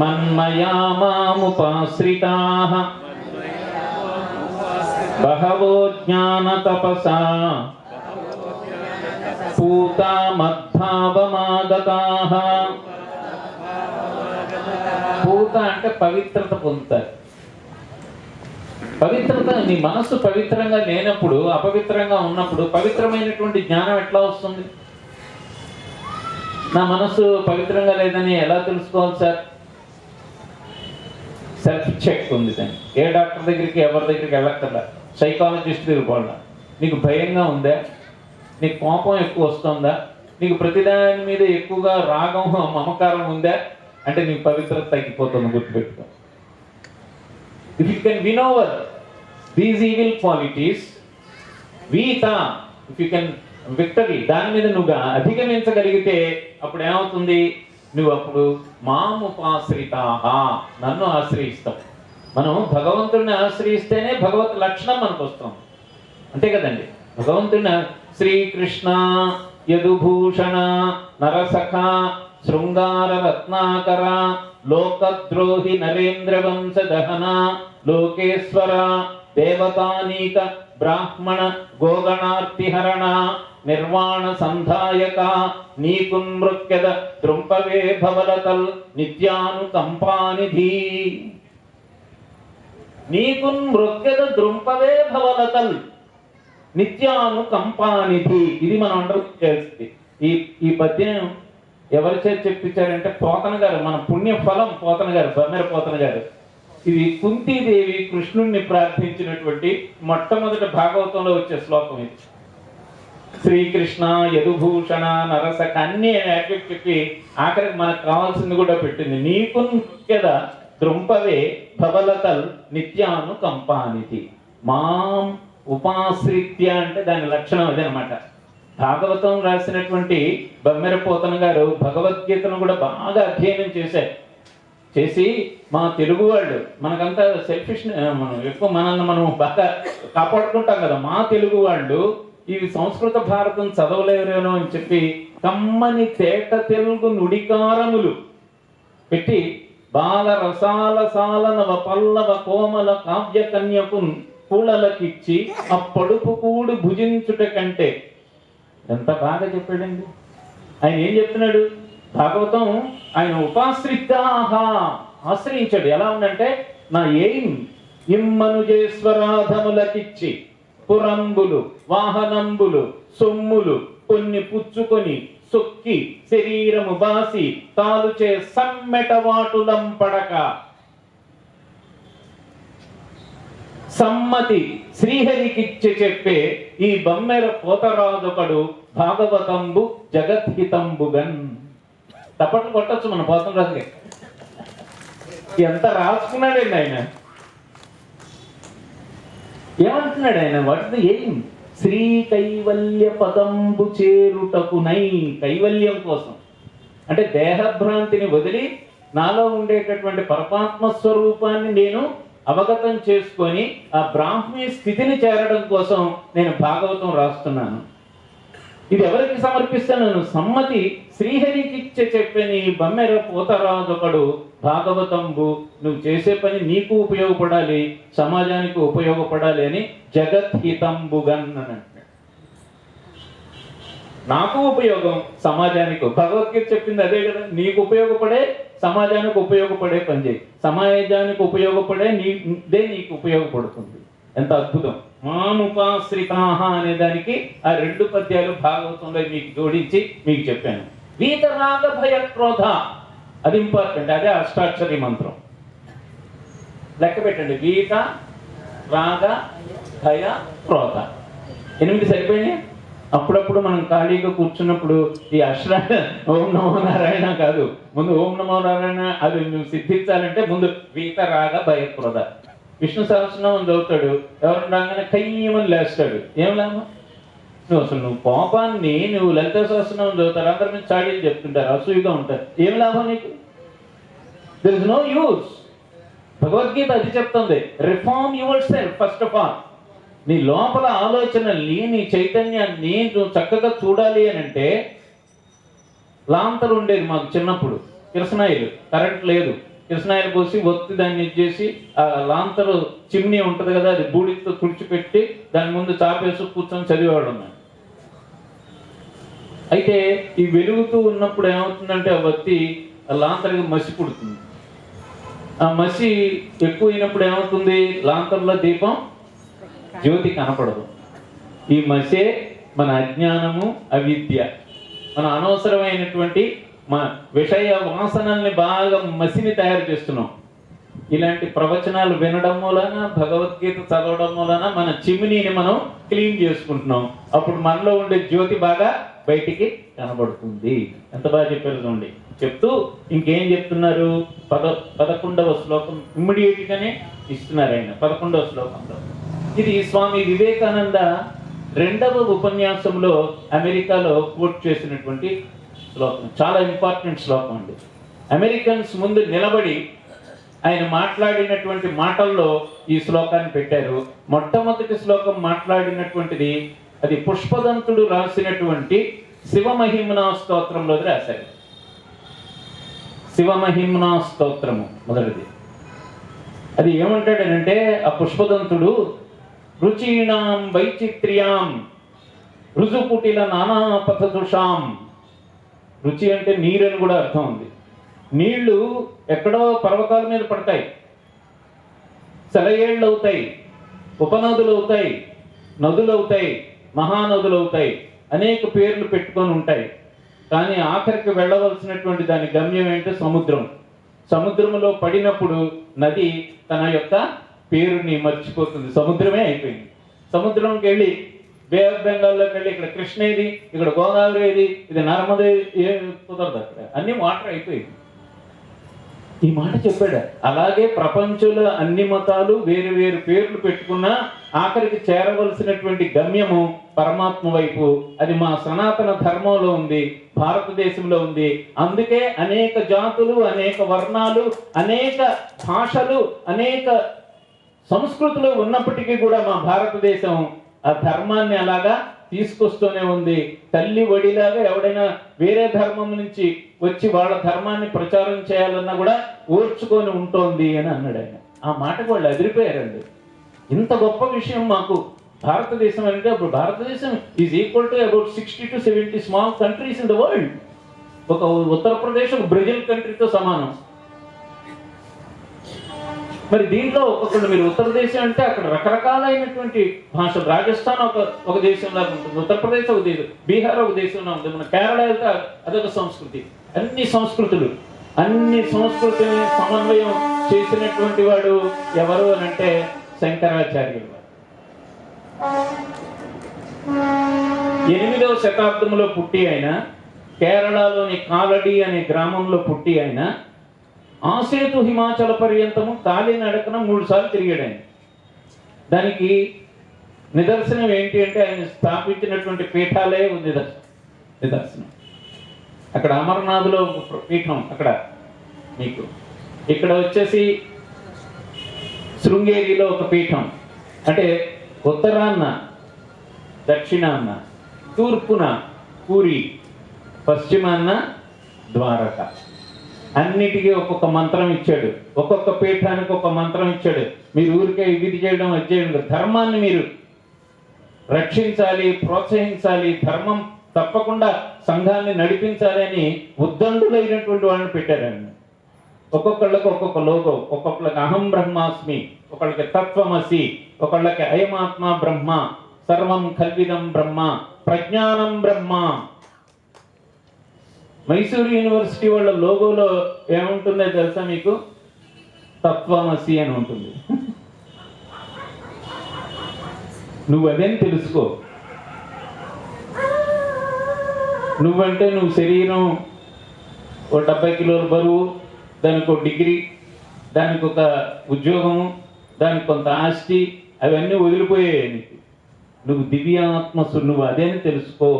మన్మయా మాముపాశ్రితాః బహవో జ్ఞానతపసా పూతా మద్భావమాగతాః. పూత అంటే పవిత్రత పొందుతారు. పవిత్రత, నీ మనస్సు పవిత్రంగా లేనప్పుడు, అపవిత్రంగా ఉన్నప్పుడు పవిత్రమైనటువంటి జ్ఞానం ఎట్లా వస్తుంది? నా మనస్సు పవిత్రంగా లేదని ఎలా తెలుసుకోవాలి సార్? సెల్ఫ్ చెక్ ఉంది దాన్ని. ఏ డాక్టర్ దగ్గరికి, ఎవరి దగ్గరికి వెళ్ళక్కర్లా, సైకాలజిస్ట్ దగ్గరికి పోవాలా. నీకు భయంగా ఉందా? నీకు కోపం ఎక్కువ వస్తుందా? నీకు ప్రతిదాని మీద ఎక్కువగా రాగం, మమకారం ఉందా అంటే నీకు పవిత్రత తగ్గిపోతుంది. గుర్తుపెట్టుకో. If you can win over these evil qualities, వీత, if you can victory, దాని మీద నువ్వు అధిగమించగలిగితే అప్పుడు ఏమవుతుంది? నువ్వు అప్పుడు మాముపాశ్రితాః, నన్ను ఆశ్రయిస్తావు. మనం భగవంతుడిని ఆశ్రయిస్తేనే భగవత్ లక్షణం మనకు వస్తాం, అంతే కదండి. భగవంతుడిని శ్రీకృష్ణ యదుభూషణ నరసఖ శృంగార రత్నాకర లోకద్రోహి నరేంద్ర వంశ దహన లోకేశ్వర దేవతానీక బ్రాహ్మణ గోగణార్తిహరణ నిర్వాణ సంధాయక నీకున్మృక్యద దృంపవే భవలతల్ నిత్యానుకంపానిధి. నీకున్మృక్యద దృంపవే భవలతల్ నిత్యానుకంపానిధి. ఇది మనం అందరూ చేస్తుంది. ఈ పద్యం ఎవరి చేతి చెప్పించారంటే పోతన గారు, మన పుణ్యఫలం పోతన గారు, బమ్మెర పోతన గారు. ఇది కుంతీదేవి కృష్ణుణ్ణి ప్రార్థించినటువంటి మొట్టమొదటి భాగవతంలో వచ్చే శ్లోకం ఇది. శ్రీకృష్ణ యదుభూషణ నరసక అన్ని యాక్టివ్ చెప్పి ఆఖరికి మనకు కావాల్సింది కూడా పెట్టింది. నీకున్ముఖ్యద దృంపవే భవలతల్ నిత్యానుకంపానిధి. మాం ఉపాశ్రిత్య అంటే దాని లక్షణం అదనమాట. భాగవతం రాసినటువంటి బమ్మెర పోతన గారు భగవద్గీతను కూడా బాగా అధ్యయనం చేసి మా తెలుగు వాళ్ళు, మనకంతా సెల్ఫిష్, మనం ఎక్కువ మనల్ని మనం బాగా కాపాడుకుంటాం కదా, మా తెలుగు వాళ్ళు ఇవి సంస్కృత భారతం చదవలేరేనో అని చెప్పి కమ్మని తేట తెలుగు నుడికారములు పెట్టి బాల రసాల సాలనవ పల్లవ కోమల కావ్య కన్యకు కూడలకిచ్చి ఆ పడుపు కూడు భుజించుట కంటే. ఎంత బాగా చెప్పాడండి ఆయన. ఏం చెప్తున్నాడు? భాగవతం ఆయన ఉపాశ్రితాః, ఆశ్రయించాడు. ఎలా ఉందంటే, నా ఏం ఇమ్మనుజేశ్వరాధములకిచ్చి పురంబులు వాహనంబులు సొమ్ములు కొన్ని పుచ్చుకొని సొక్కి శరీరము బాసి తాలుచే సమ్మెటవాటులంపడక సమ్మతి శ్రీహరికిచ్చి చెప్పే ఈ బమ్మెర పోతరాజొకడు భాగవతంబు జగద్హితంబుగన్. తప్పట్లు కొట్టచ్చు మన పోతం రాజుకి. ఎంత రాసుకున్నాడండి ఆయన. ఏమంటున్నాడు ఆయన? వాటిని ఏం శ్రీ కైవల్య పదంబు చేరుటకునై, కైవల్యం కోసం అంటే దేహభ్రాంతిని వదిలి నాలో ఉండేటటువంటి పరమాత్మ స్వరూపాన్ని నేను అవగతం చేసుకొని ఆ బ్రాహ్మీ స్థితిని చేరడం కోసం నేను భాగవతం రాస్తున్నాను. ఇది ఎవరికి సమర్పిస్తాను? సమ్మతి శ్రీహరికిచ్చే చెప్పని బమ్మెర పోతరాజొకడు భాగవతంబు, నువ్వు చేసే పని నీకు ఉపయోగపడాలి, సమాజానికి ఉపయోగపడాలి అని జగద్హితంబుగన్ అని అంటాడు. నాకు ఉపయోగం, సమాజానికి. భగవద్గీత చెప్పింది అదే కదా, నీకు ఉపయోగపడే సమాజానికి ఉపయోగపడే పని చేయి, సమాజానికి ఉపయోగపడే నీకు ఉపయోగపడుతుంది. ఎంత అద్భుతం. మాముపాశ్రితాః అనే దానికి ఆ రెండు పద్యాలు భాగవతంలో మీకు జోడించి మీకు చెప్పాను. వీతరాగ భయ క్రోధ, అది ఇంపార్టెంట్. అదే అష్టాక్షరి మంత్రం. లెక్క పెట్టండి. వీత రాగ భయ క్రోధ 8 సరిపోయినాయి. అప్పుడప్పుడు మనం ఖాళీగా కూర్చున్నప్పుడు ఈ ఓం నమో నారాయణ కాదు, ముందు ఓం నమో నారాయణ అది నువ్వు సిద్ధించాలంటే ముందు వీత రాగ భయ క్రోధ. విష్ణు సహస్రనామం చదువుతాడు, ఎవరు రాగానే కయ్యమని లేస్తాడు. ఏం లాభం? నువ్వు కోపాన్ని నువ్వు లలిత సహస్రనామం చదువుతారు, అందరి మీద చాడీలు చెప్తుంటారు, అసూయగా ఉంటారు. ఏం లాభం నీకు? There is no use. Bhagavad Gita అది చెప్తుంది, reform yourself first of all. నీ లోపల ఆలోచనల్ని, నీ చైతన్యాన్ని నువ్వు చక్కగా చూడాలి అని అంటే లాంతరు ఉండేది మాకు చిన్నప్పుడు, కిరసనాయిలు, కరెంట్ లేదు, కిరసనాయిలు పోసి ఒత్తి దాన్ని ఇచ్చేసి ఆ లాంతరు చిమ్నీ ఉంటుంది కదా, అది బూడితో తుడిచిపెట్టి దాని ముందు చాపేసి కూర్చొని చదివేవాళ్ళం మేము. అయితే ఈ వెలుగుతూ ఉన్నప్పుడు ఏమవుతుందంటే ఆ ఒత్తి ఆ లాంతరికి మసి పుడుతుంది. ఆ మసి ఎక్కువ అయినప్పుడు ఏమవుతుంది, లాంతర్లో దీపం జ్యోతి కనపడదు. ఈ మసే మన అజ్ఞానము, అవిద్య, మన అనవసరమైనటువంటి మన విషయ వాసనల్ని బాగా మసిని తయారు చేస్తున్నాం. ఇలాంటి ప్రవచనాలు వినడం మూలన, భగవద్గీత చదవడం మూలన మన చిమ్నీని మనం క్లీన్ చేసుకుంటున్నాం. అప్పుడు మనలో ఉండే జ్యోతి బాగా బయటికి కనబడుతుంది. ఎంత బాగా చెప్పారు చూడండి. చెప్తూ ఇంకేం చెప్తున్నారు, 11వ శ్లోకం ఇమ్మీడియట్ గానే ఇస్తున్నారు ఆయన. 11వ శ్లోకంలో ఇది స్వామి వివేకానంద 2వ ఉపన్యాసంలో అమెరికాలో కోట్ చేసినటువంటి శ్లోకం. చాలా ఇంపార్టెంట్ శ్లోకం అండి. అమెరికన్స్ ముందు నిలబడి ఆయన మాట్లాడినటువంటి మాటల్లో ఈ శ్లోకాన్ని పెట్టారు. మొట్టమొదటి శ్లోకం మాట్లాడినటువంటిది అది పుష్పదంతుడు రాసినటువంటి శివమహిమ్నా స్తోత్రంలో రాశారు. శివమహిమ్నా స్తోత్రము మొదటిది. అది ఏమంటాడనంటే ఆ పుష్పదంతుడు, రుచీణాం వైచిత్ర్యాం రుజుకుటిల నానా పథదుషాం. రుచి అంటే నీరు అని కూడా అర్థం ఉంది. నీళ్లు ఎక్కడో పర్వతాల మీద పడతాయి, సెలయేళ్ళు అవుతాయి, ఉపనదులు అవుతాయి, నదులు అవుతాయి, మహానదులు అవుతాయి, అనేక పేర్లు పెట్టుకొని ఉంటాయి. కానీ ఆఖరికి వెళ్ళవలసినటువంటి దాని గమ్యం ఏంటో సముద్రం. సముద్రంలో పడినప్పుడు నది తన యొక్క పేరుని మర్చిపోతుంది, సముద్రమే అయిపోయింది. సముద్రంకి వెళ్ళి బే ఆఫ్ బెంగాల్లోకి వెళ్ళి ఇక్కడ కృష్ణ ఏది, ఇక్కడ గోదావరి ఏది, ఇది నర్మద కుదరదు, అక్కడ అన్ని వాటర్ అయిపోయింది. ఈ మాట చెప్పాడు. అలాగే ప్రపంచంలో అన్ని మతాలు వేరు వేరు పేర్లు పెట్టుకున్నా ఆఖరికి చేరవలసినటువంటి గమ్యము పరమాత్మ వైపు. అది మా సనాతన ధర్మంలో ఉంది, భారతదేశంలో ఉంది. అందుకే అనేక జాతులు, అనేక వర్ణాలు, అనేక భాషలు, అనేక సంస్కృతులు ఉన్నప్పటికీ కూడా మా భారతదేశం ఆ ధర్మాన్ని అలాగా తీసుకొస్తూనే ఉంది. తల్లి ఒడిలాగా ఎవడైనా వేరే ధర్మం నుంచి వచ్చి వాళ్ళ ధర్మాన్ని ప్రచారం చేయాలన్నా కూడా ఓర్చుకొని ఉంటోంది అని అన్నాడు ఆయన. ఆ మాటకు వాళ్ళు అదిరిపోయారండి. ఇంత గొప్ప విషయం మాకు భారతదేశం అంటే, అప్పుడు భారతదేశం is equal to about 60 to 70 small countries in the world. ఒక ఉత్తరప్రదేశ్ ఒక బ్రెజిల్ కంట్రీతో సమానం. మరి దీంట్లో ఒక్కొక్కళ్ళు మీరు ఉత్తరదేశం అంటే అక్కడ రకరకాలైనటువంటి భాషలు. రాజస్థాన్ ఒక దేశంలా ఉంటుంది, ఉత్తరప్రదేశ్ ఒక దేశం, బీహార్ ఒక దేశంలో ఉంటుంది, మన కేరళ వెళ్తే అదొక సంస్కృతి. అన్ని సంస్కృతులు, అన్ని సంస్కృతిని సమన్వయం చేసినటువంటి వాడు ఎవరు అని అంటే శంకరాచార్యులు. 8వ శతాబ్దంలో పుట్టి ఆయన కేరళలోని కాలడి అనే గ్రామంలో పుట్టి ఆయన ఆసేతు హిమాచల పర్యంతము కాలినడకన 3 సార్లు తిరిగాడు ఆయన. దానికి నిదర్శనం ఏంటి అంటే ఆయన స్థాపించినటువంటి పీఠాలే నిదర్శనం. అక్కడ అమర్నాథ్లో పీఠం, అక్కడ మీకు ఇక్కడ వచ్చేసి శృంగేరిలో ఒక పీఠం. అంటే ఉత్తరాన్న దక్షిణాన్న, తూర్పున పూరి, పశ్చిమాన్న ద్వారక. అన్నిటికీ ఒక్కొక్క మంత్రం ఇచ్చాడు, ఒక్కొక్క పీఠానికి ఒక మంత్రం ఇచ్చాడు. మీరు ఊరికే ఇది చేయడం అది చేయడం, ధర్మాన్ని మీరు రక్షించాలి, ప్రోత్సహించాలి, ధర్మం తప్పకుండా సంఘాన్ని నడిపించాలి అని ఉద్దండులైనటువంటి వాళ్ళని పెట్టారండి. ఒక్కొక్కళ్ళకి ఒక్కొక్క లోగో. ఒక్కొక్కళ్ళకి అహం బ్రహ్మాస్మి, ఒకళ్ళకి తత్వమసి, ఒకళ్ళకి అయమాత్మ బ్రహ్మ, సర్వం కల్విదం బ్రహ్మ, ప్రజ్ఞానం బ్రహ్మ. మైసూరు యూనివర్సిటీ వాళ్ళ లోగోలో ఏముంటుందో తెలుసా మీకు? తత్వమసి అని ఉంటుంది. నువ్వు అదేని తెలుసుకో. నువ్వంటే నువ్వు శరీరం ఓ 70 కిలోల బరువు, దానికి ఒక డిగ్రీ, దానికి ఒక ఉద్యోగము, దానికి కొంత ఆస్తి, అవన్నీ వదిలిపోయాయి నీకు. నువ్వు దివ్యాత్మసు, నువ్వు అదేని తెలుసుకో.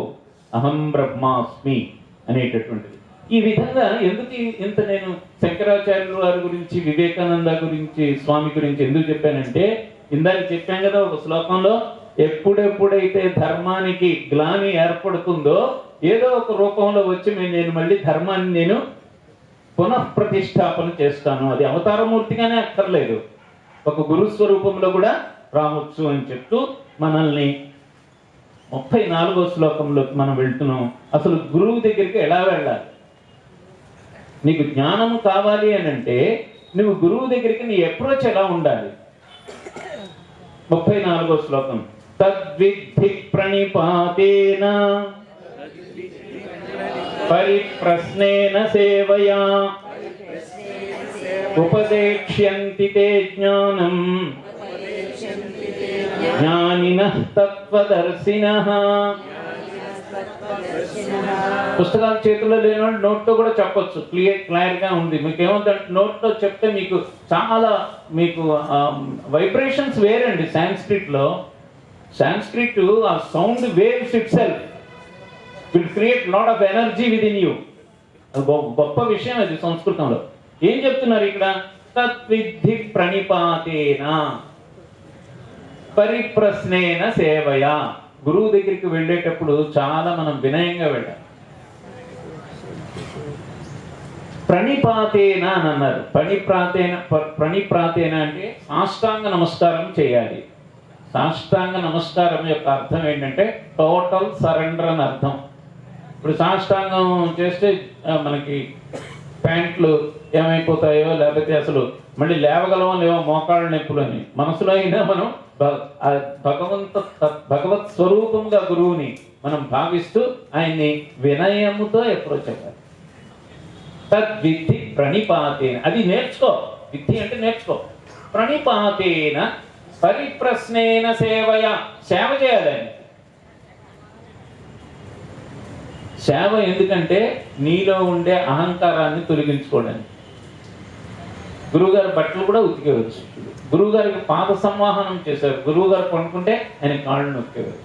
అహం బ్రహ్మాస్మి అనేటటువంటిది. ఈ విధంగా ఎందుకు ఇంత నేను శంకరాచార్యుల వారి గురించి, వివేకానంద గురించి, స్వామి గురించి ఎందుకు చెప్పానంటే, ఇందాక చెప్పాం కదా ఒక శ్లోకంలో, ఎప్పుడెప్పుడైతే ధర్మానికి గ్లాని ఏర్పడుతుందో ఏదో ఒక రూపంలో వచ్చి నేను మళ్ళీ ధర్మాన్ని నేను పునఃప్రతిష్టాపన చేస్తాను. అది అవతారమూర్తిగానే అక్కర్లేదు, ఒక గురు స్వరూపంలో కూడా రావచ్చు అని చెప్తూ మనల్ని 34వ శ్లోకంలోకి మనం వెళ్తున్నాం. అసలు గురువు దగ్గరికి ఎలా వెళ్ళాలి? నీకు జ్ఞానము కావాలి అని అంటే నువ్వు గురువు దగ్గరికి నీ అప్రోచ్ ఎలా ఉండాలి? 34వ శ్లోకం. తద్విద్ధి ప్రణిపాతేన పరిప్రశ్నేన సేవయా ఉపదేక్ష్యంతి తే జ్ఞానం జ్ఞానినః తత్వదర్శినః. పుస్తకాలు చేతుల్లో లేని వాళ్ళు నోట్తో కూడా చెప్పొచ్చు, క్లియర్గా ఉంది. మీకు ఏమంటే నోట్తో చెప్తే మీకు చాలా వైబ్రేషన్స్ వేరండి. సాంస్క్రిట్ ఆ sound waves it self will create lot of energy with in you. గొప్ప విషయం అది సంస్కృతంలో. ఏం చెప్తున్నారు ఇక్కడ? తద్విద్ధి ప్రణిపాతేన పరిప్రశ్నేన సేవయా. గురువు దగ్గరికి వెళ్ళేటప్పుడు చాలా మనం వినయంగా వెళ్ళాలి. ప్రణిపాతేన అని అన్నారు. ప్రణిప్రాతేన అంటే సాష్టాంగ నమస్కారం చేయాలి. సాష్టాంగ నమస్కారం యొక్క అర్థం ఏంటంటే టోటల్ సరెండర్ అని అర్థం. ఇప్పుడు సాష్టాంగం చేస్తే మనకి ప్యాంట్లు ఏమైపోతాయో, లేకపోతే అసలు మళ్ళీ లేవగలమో లేవో మోకాళ్ళ నొప్పులు అని. మనసులో అయినా మనం భగవత్ స్వరూపంగా గురువుని మనం భావిస్తూ ఆయన్ని వినయముతో అప్రోచ్ అవ్వాలి. తద్విద్ధి ప్రణిపాతేన, అది నేర్చుకో. విద్ధి అంటే నేర్చుకో. ప్రణిపాతేన పరిప్రశ్నేన సేవయ, సేవ చేయాలి ఆయన. సేవ ఎందుకంటే నీలో ఉండే అహంకారాన్ని తొలగించుకోవడానికి. గురువుగారి బట్టలు కూడా ఉతికేవచ్చు. గురువుగారికి పాద సంవాహనం చేశారు. గురువుగారు కొనుక్కుంటే ఆయన కాళ్ళు నొక్కేవారు.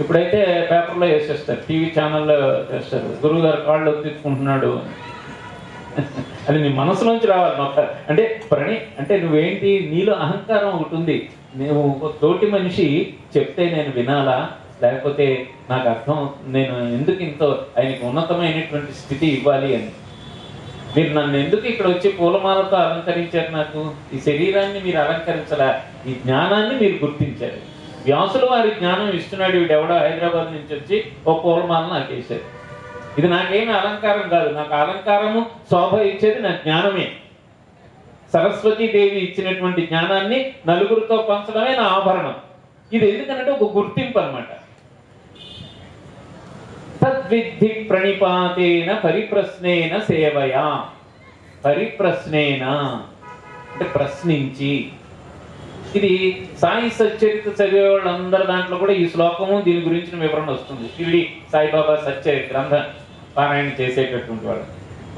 ఇప్పుడైతే పేపర్లో వేసేస్తారు, టీవీ ఛానల్లో చేస్తారు, గురువుగారు కాళ్ళు ఉత్తికుంటున్నాడు అని. అది నీ మనసులోంచి రావాలి. అంటే నువ్వేంటి, నీలో అహంకారం ఒకటి ఉంది. నువ్వు తోటి మనిషి చెప్తే నేను వినాలా, లేకపోతే నాకు అర్థం, నేను ఎందుకు ఇంతో ఆయనకి ఉన్నతమైనటువంటి స్థితి ఇవ్వాలి అని. మీరు నన్ను ఎందుకు ఇక్కడ వచ్చి పూలమాలతో అలంకరించారు? నాకు ఈ శరీరాన్ని మీరు అలంకరించలా, ఈ జ్ఞానాన్ని మీరు గుర్తించారు. వ్యాసులు వారి జ్ఞానం ఇస్తున్నాడు. వీడెవడో హైదరాబాద్ నుంచి వచ్చి ఓ పూలమాల నాకు వేశారు. ఇది నాకేమీ అలంకారం కాదు. నాకు అలంకారము శోభ ఇచ్చేది నా జ్ఞానమే. సరస్వతీదేవి ఇచ్చినటువంటి జ్ఞానాన్ని నలుగురితో పంచడమే నా ఆభరణం. ఇది ఎందుకంటే ఒక గుర్తింపు అన్నమాట. తద్విద్ధి ప్రణిపాతేన పరిప్రశ్నేన సేవయా. పరిప్రశ్నేన అంటే ప్రశ్నించి. ఇది సాయి సచ్చరిత్ర చదివే వాళ్ళందరి దాంట్లో కూడా ఈ శ్లోకము దీని గురించిన వివరణ వస్తుంది. షిరిడి సాయిబాబా సచ్చరిత్ర గ్రంథ పారాయణ చేసేటటువంటి వాడు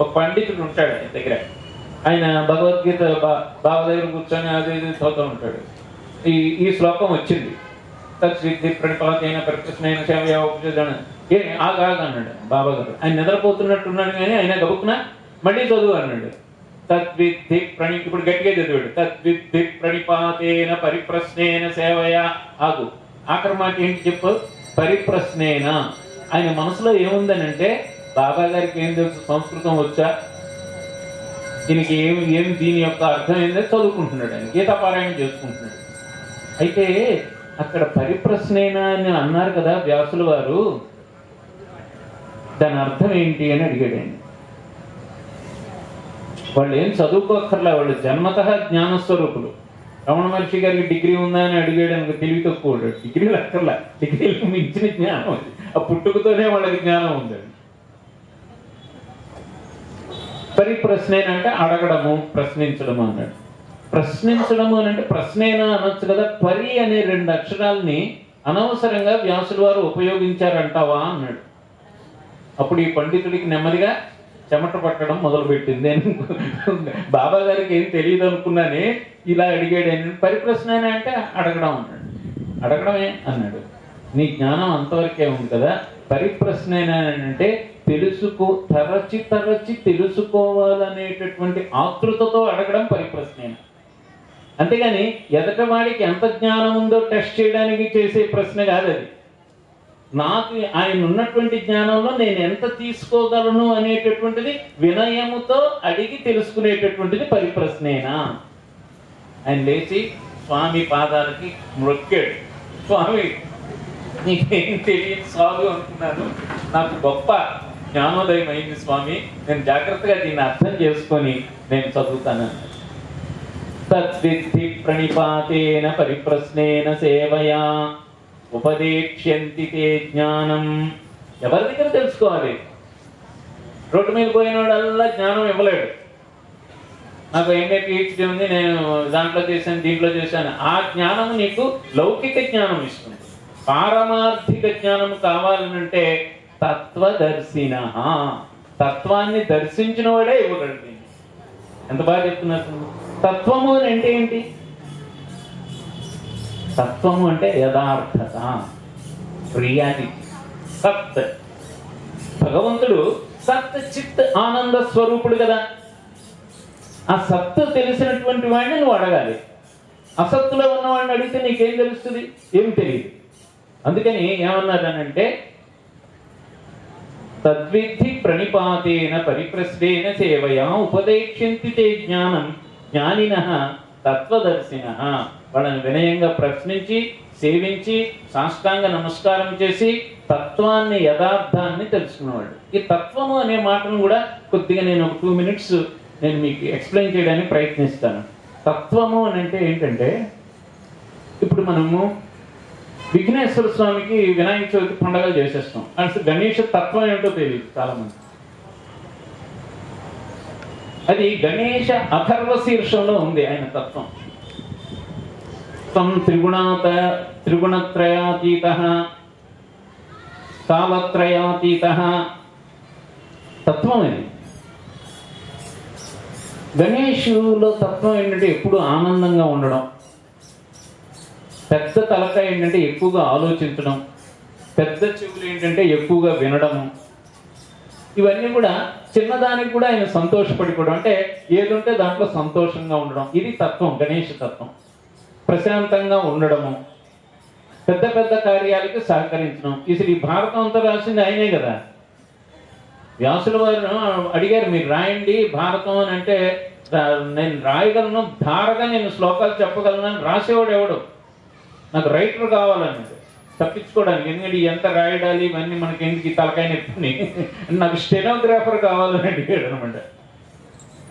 ఒక పండితుడు ఉంటాడు ఆయన దగ్గర. ఆయన భగవద్గీత బాబా దగ్గర కూర్చొని అది చదువుతూ ఉంటాడు. ఈ శ్లోకం వచ్చింది. తద్విద్ధి ప్రణిపాతేన పరిప్రశ్నేన సేవయా ఉపయోజన. ఆగా అన్నాడు బాబా గారు. ఆయన నిద్రపోతున్నట్టున్నాడు కానీ ఆయన గబుక్కున మళ్ళీ చదువు అన్నాడు. తద్విద్ధి ఇప్పుడు గట్టిగా చదివాడు. తద్విద్ధి ప్రణిపాతేన పరిప్రశ్నేన సేవయా. ఆగు, ఆఖరి మాట ఏంటి చెప్పు? పరిప్రశ్నేన. ఆయన మనసులో ఏముందని అంటే, బాబా గారికి ఏం తెలుసు, సంస్కృతం వచ్చా, దీనికి ఏమి దీని యొక్క అర్థం ఏంటో చదువుకుంటున్నాడు. ఆయన గీతాపారాయణ చేసుకుంటున్నాడు. అయితే అక్కడ పరిప్రశ్నేన అని అన్నారు కదా వ్యాసుల వారు, దాని అర్థం ఏంటి అని అడిగాడు ఆయన. వాళ్ళు ఏం చదువుకోక్కర్లా, వాళ్ళు జన్మతః జ్ఞానస్వరూపులు. రమణ మహర్షి గారికి డిగ్రీ ఉందా అని అడిగాడు అనుకో, తెలివి తక్కువ. డిగ్రీలు అక్కర్లా, డిగ్రీలకు మించిన జ్ఞానం అది. ఆ పుట్టుకతోనే వాళ్ళకి జ్ఞానం ఉందండి. పరిప్రశ్నేన అంటే అడగడము, ప్రశ్నించడము అన్నాడు. ప్రశ్నించడము అని అంటే ప్రశ్నేన అనొచ్చు కదా. పరి అనే 2 అక్షరాలని అనవసరంగా వ్యాసుల వారు ఉపయోగించారంటావా అన్నాడు. అప్పుడు ఈ పండితుడికి నెమ్మదిగా చెమట పట్టడం మొదలుపెట్టింది. బాబా గారికి ఏం తెలియదు అనుకున్నానే, ఇలా అడిగాడు. పరిప్రశ్న అంటే అడగడం అన్నాడు. అడగడమే అన్నాడు. నీ జ్ఞానం అంతవరకే ఉంది కదా. పరిప్రశ్న అంటే తరచి తెలుసుకోవాలనేటటువంటి ఆతృతతో అడగడం పరిప్రశ్న. అంతేగాని ఎదట వాడికి ఎంత జ్ఞానం ఉందో టెస్ట్ చేయడానికి చేసే ప్రశ్న కాదు అది. నాకు ఆయన ఉన్నటువంటి జ్ఞానంలో నేను ఎంత తీసుకోగలను అనేటటువంటిది వినయముతో అడిగి తెలుసుకునేటటువంటిది పరిప్రశ్నేనా. ఆయన లేచి స్వామి పాదాలకి మొక్కాడు. స్వామి, నీకేం తెలియదు సాగు అనుకున్నాను, నాకు గొప్ప జ్ఞానోదయం అయింది స్వామి, నేను జాగ్రత్తగా దీన్ని అర్థం చేసుకొని నేను చదువుతాను. తద్విద్ధి ప్రణిపాతేన పరిప్రశ్నేన సేవయా ఉపదేక్ష్యంతి తే జ్ఞానం. ఎవరి దగ్గర తెలుసుకోవాలి? రోడ్డు మీద పోయినోడల్లా జ్ఞానం ఇవ్వలేడు. నాకు ఎంఏ పిహెచ్డి ఉంది, నేను దాంట్లో చేశాను దీంట్లో చేశాను. ఆ జ్ఞానం నీకు లౌకిక జ్ఞానం ఇస్తుంది. పారమార్థిక జ్ఞానం కావాలనంటే తత్వదర్శిన, తత్వాన్ని దర్శించిన వాడే ఇవ్వగలిగింది. ఎంత బాగా చెప్తున్నారు. తత్వము అని అంటే ఏంటి? తత్వము అంటే యథార్థత, రియాలిటీ, సత్. భగవంతుడు సత్ చిత్ ఆనంద స్వరూపుడు కదా. ఆ సత్తు తెలిసినటువంటి వాడిని నువ్వు అడగాలి. అసత్తులో ఉన్నవాడిని అడిగితే నీకేం తెలుస్తుంది? ఏం తెలియదు. అందుకని ఏమన్నారనంటే తద్విద్ధి ప్రణిపాతేన పరిప్రశ్నేన సేవయా ఉపదేక్ష్యంతి తే జ్ఞానం జ్ఞానినః తత్వదర్శినః. వాళ్ళని వినయంగా ప్రశ్నించి సేవించి సాష్టాంగ నమస్కారం చేసి తత్వాన్ని యథార్థాన్ని తెలుసుకున్నవాడు. ఈ తత్వము అనే మాటను కూడా కొద్దిగా నేను ఒక 2 minutes నేను మీకు ఎక్స్ప్లెయిన్ చేయడానికి ప్రయత్నిస్తాను. తత్వము అని అంటే ఏంటంటే, ఇప్పుడు మనము విఘ్నేశ్వర స్వామికి వినాయక చవితి పండుగలు చేసేస్తాం. అసలు గణేష తత్వం ఏంటో తెలియదు చాలా మంది. అది గణేష అథర్వ శీర్షంలో ఉంది ఆయన తత్వం. తం త్రిగుణత్రయాతీతః కాలత్రయాతీతః తత్వం ఇది. గణేశులో తత్వం ఏంటంటే ఎప్పుడు ఆనందంగా ఉండడం, పెద్ద తలకాయ ఏంటంటే ఎక్కువగా ఆలోచించడం, పెద్ద చెవులు ఏంటంటే ఎక్కువగా వినడము. ఇవన్నీ కూడా చిన్నదానికి కూడా ఆయన సంతోషపడిపోవడం, అంటే ఏదుంటే దాంట్లో సంతోషంగా ఉండడం. ఇది తత్వం, గణేష తత్వం. ప్రశాంతంగా ఉండడము, పెద్ద పెద్ద కార్యాలకు సహకరించడం. ఈ భారతం అంతా రాసింది ఆయనే కదా. వ్యాసుల వారు అడిగారు, మీరు రాయండి భారతం అని అంటే నేను రాయగలను, ధారగా నేను శ్లోకాలు చెప్పగలను అని రాసేవాడు ఎవడు? నాకు రైటర్ కావాలన్నాడు తప్పించుకోవడానికి. ఎందుకంటే ఎంత రాయడాలి ఇవన్నీ మనకి ఎందుకు తలకాయ నొప్పిని, నాకు స్టెనోగ్రాఫర్ కావాలని అడిగాడు అనమాట.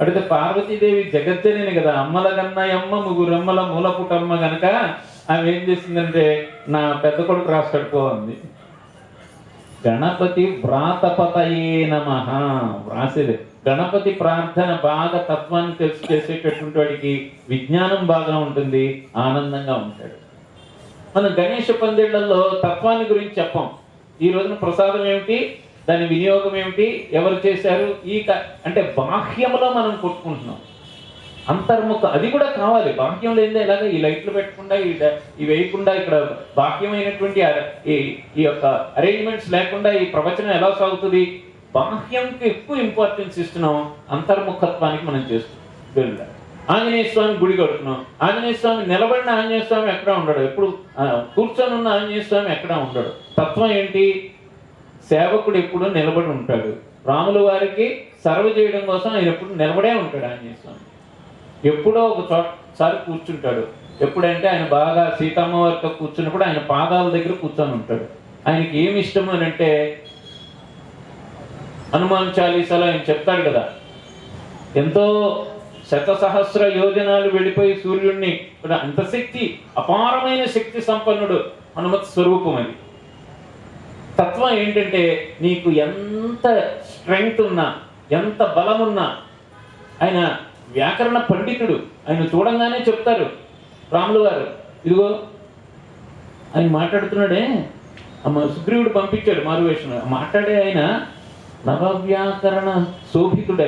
అడిగితే పార్వతీదేవి జగజ్జనని కదా, అమ్మల గన్నయమ్మ ముగ్గురమ్మల మూలపుటమ్మ గనక ఆమె ఏం చేసిందంటే నా పెద్ద కొడుకు రాస్తాడు పోంది. గణపతి వ్రాతపతయే నమః వ్రాసేది. గణపతి ప్రార్థన బాగా తత్వాన్ని తెలుసు చేసేటటువంటి వాడికి విజ్ఞానం బాగా ఉంటుంది, ఆనందంగా ఉంటాడు. మనం గణేష పందిళ్లలో తత్వాన్ని గురించి చెప్పాం. ఈ రోజున ప్రసాదం ఏమిటి, దాని వినియోగం ఏమిటి, ఎవరు చేశారు, అంటే బాహ్యంలో మనం కొట్టుకుంటున్నాం. అంతర్ముఖ అది కూడా కావాలి. బాహ్యం లేదే ఎలాగ ఈ లైట్లు పెట్టకుండా ఈ వేయకుండా ఇక్కడ బాహ్యమైనటువంటి ఈ యొక్క అరేంజ్మెంట్స్ లేకుండా ఈ ప్రవచనం ఎలా సాగుతుంది? బాహ్యంకి ఎక్కువ ఇంపార్టెన్స్ ఇస్తున్నాం, అంతర్ముఖత్వానికి మనం చేస్తున్నాం. ఆంజనేయ స్వామి గుడి కడుతున్నాం. ఆంజనేయ స్వామి నిలబడిన ఆంజనేయ స్వామి ఎక్కడ ఉండడు, ఎప్పుడు కూర్చొని ఉన్న ఆంజనేయ స్వామి ఎక్కడ ఉండడు. తత్వం ఏంటి? సేవకుడు ఎప్పుడు నిలబడి ఉంటాడు. రాముల వారికి సర్వ్ చేయడం కోసం ఆయన ఎప్పుడు నిలబడే ఉంటాడు. ఆంజనేయ స్వామి ఎప్పుడో ఒకసారి కూర్చుంటాడు. ఎప్పుడంటే ఆయన బాగా సీతమ్మ వారితో కూర్చున్నప్పుడు ఆయన పాదాల దగ్గర కూర్చొని ఉంటాడు. ఆయనకి ఏమి ఇష్టము అని అంటే హనుమాన్ చాలీసాలో ఆయన చెప్తాడు కదా, ఎంతో 1,000,000 యోజనాలు వెళ్ళిపోయి సూర్యుడిని, అంత శక్తి, అపారమైన శక్తి సంపన్నుడు హనుమత్ స్వరూపం. అది తత్వం ఏంటంటే నీకు ఎంత స్ట్రెంగ్త్ ఉన్నా, ఎంత బలమున్నా, ఆయన వ్యాకరణ పండితుడు. ఆయన చూడంగానే చెప్తారు రాములు గారు, ఇదిగో ఆయన మాట్లాడుతున్నాడే, సుగ్రీవుడు పంపించాడు మారువేషం మాట్లాడే ఆయన నవవ్యాకరణ శోభితుడు.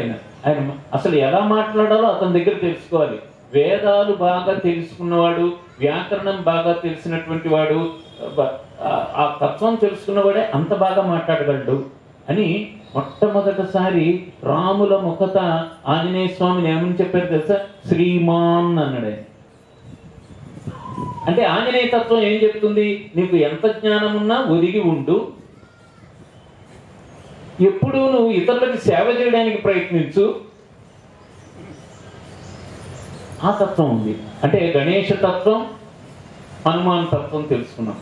ఆయన అసలు ఎలా మాట్లాడాలో అతని దగ్గర తెలుసుకోవాలి. వేదాలు బాగా తెలుసుకున్నవాడు, వ్యాకరణం బాగా తెలిసినటువంటి వాడు, ఆ తత్వం తెలుసుకున్నవాడే అంత బాగా మాట్లాడగలడు అని మొట్టమొదటిసారి రాముల ముఖత ఆంజనేయ స్వామిని ఏమని చెప్పారు తెలుసా? శ్రీమాన్ అన్నాడు. అంటే ఆంజనేయ తత్వం ఏం చెప్తుంది? నీకు ఎంత జ్ఞానం ఉన్నా ఒదిగి ఉండు, ఎప్పుడూ నువ్వు ఇతరులకు సేవ చేయడానికి ప్రయత్నించు. ఆ తత్వం ఉంది. అంటే గణేష తత్వం, హనుమాన్ తత్వం తెలుసుకున్నాం.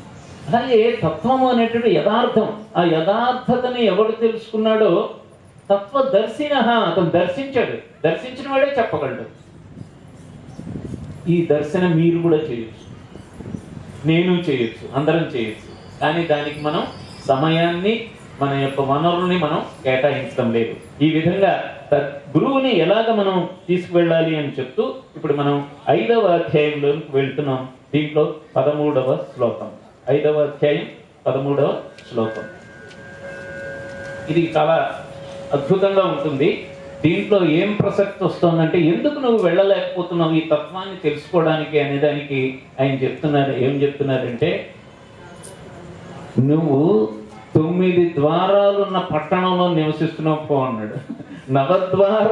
అలాగే తత్వము అనేటువంటి యథార్థం, ఆ యథార్థతని ఎవడు తెలుసుకున్నాడో తత్వదర్శిన, అతను దర్శించాడు. దర్శించిన వాడే చెప్పగలడు. ఈ దర్శనం మీరు కూడా చేయొచ్చు, నేను చేయొచ్చు, అందరం చేయొచ్చు. కానీ దానికి మనం సమయాన్ని, మన యొక్క వనరుల్ని మనం కేటాయించడం లేదు. ఈ విధంగా గురువుని ఎలాగ మనం తీసుకువెళ్ళాలి అని చెప్తూ ఇప్పుడు మనం 5వ అధ్యాయంలోకి వెళ్తున్నాం. దీంట్లో 13వ శ్లోకం, 5వ అధ్యాయం 13వ శ్లోకం. ఇది చాలా అద్భుతంగా ఉంటుంది. దీంట్లో ఏం ప్రసక్తి వస్తుందంటే, ఎందుకు నువ్వు వెళ్ళలేకపోతున్నావు ఈ తత్వాన్ని తెలుసుకోవడానికి అనే దానికి ఆయన చెప్తున్నారు. ఏం చెప్తున్నారంటే, నువ్వు 9 ద్వారాలున్న పట్టణంలో నివసిస్తున్నావు పో అన్నాడు. నవద్వార